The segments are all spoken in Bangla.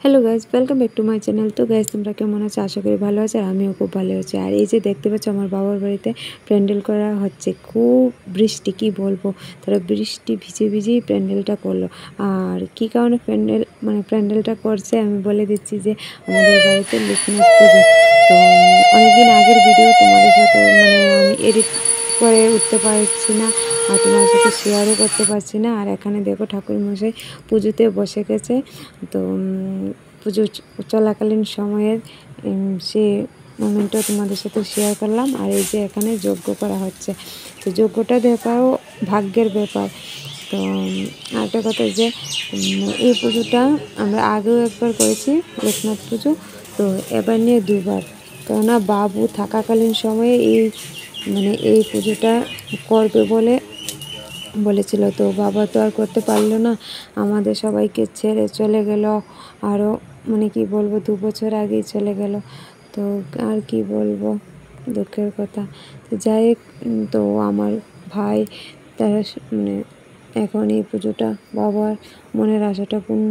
Hello guys, welcome back to my channel. তো গাইজ, তোমরা কেমন আছো? আশা করি ভালো আছো, আর আমিও খুব ভালো আছি। আর এই যে দেখতে পাচ্ছ, আমার বাবার বাড়িতে প্যান্ডেল করা হচ্ছে। খুব বৃষ্টি, কি বলবো, তারা বৃষ্টি ভিজে ভিজেই প্যান্ডেলটা করলো। আর কি কারণে প্যান্ডেলটা করছে আমি বলে দিচ্ছি, যে আমাদের বাড়িতে লোকনাথ পুজো। তো অনেকদিন আগের ভিডিও তোমাদের সাথে আমি এডিট করে উঠতে পারছি না, আর তোমার সাথে শেয়ারও করতে পারছি না। আর এখানে দেখো, ঠাকুরমশাই পুজোতে বসে গেছে। তো পুজো চলাকালীন সময়ের সে মোমেন্টটা তোমাদের সাথে শেয়ার করলাম। আর এই যে এখানে যজ্ঞ করা হচ্ছে, তো যজ্ঞটা দেখাও ভাগ্যের ব্যাপার। তো আরেকটা কথা, যে এই পুজোটা আমরা আগেও একবার করেছি, লোকনাথ পুজো। তো এবার নিয়ে দুবার, কেননা বাবু থাকাকালীন সময়ে এই পুজোটা করবে বলেছিল। তো বাবা তো আর করতে পারলো না, আমাদের সবাইকে ছেড়ে চলে গেল। আরও কি বলবো, 2 বছর আগেই চলে গেল। তো আর কি বলবো, দুঃখের কথা। তো যাই হোক, তো আমার ভাই তারা এখন এই পুজোটা, বাবার মনের আশাটা পূর্ণ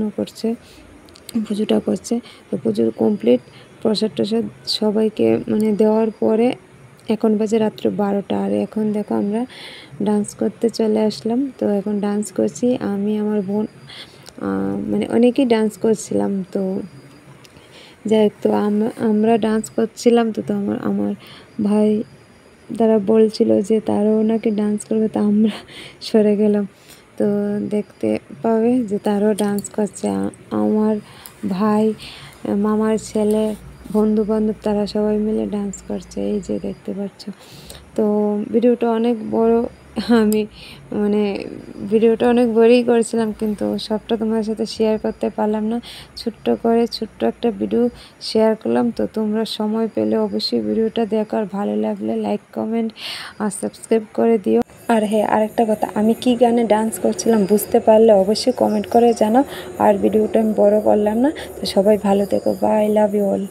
পুজোটা করছে। তো পুজোর কমপ্লিট, প্রসাদ টসাদ সবাইকে দেওয়ার পরে এখন বাজে রাত্র 12টা। আর এখন দেখো, আমরা ডান্স করতে চলে আসলাম। তো এখন ডান্স করছি আমি, আমার বোন, অনেকেই ডান্স করছিলাম। তো যাই হোক, তো আমরা ডান্স করছিলাম। তো আমার ভাই তারা বলছিল যে তারাও নাকি ডান্স করবে, তো আমরা সরে গেলাম। তো দেখতে পাবে যে তারাও ডান্স করছে, আমার ভাই, মামার ছেলে, বন্ধু বান্ধব, তারা সবাই মিলে ডান্স করছে, এই যে দেখতে পাচ্ছ। তো ভিডিওটা অনেক বড়, আমি ভিডিওটা অনেক বড়ই করেছিলাম, কিন্তু সবটা তোমার সাথে শেয়ার করতে পারলাম না। ছোট্ট একটা ভিডিও শেয়ার করলাম। তো তোমরা সময় পেলে অবশ্যই ভিডিওটা দেখো, আর ভালো লাগলে লাইক, কমেন্ট আর সাবস্ক্রাইব করে দিও। আর হ্যাঁ, আরেকটা কথা, আমি কি গানে ডান্স করছিলাম বুঝতে পারলে অবশ্যই কমেন্ট করে জানাও। আর ভিডিওটা আমি বড় করলাম না। তো সবাই ভালো থেকো, বাই, লাভ ইউ অল।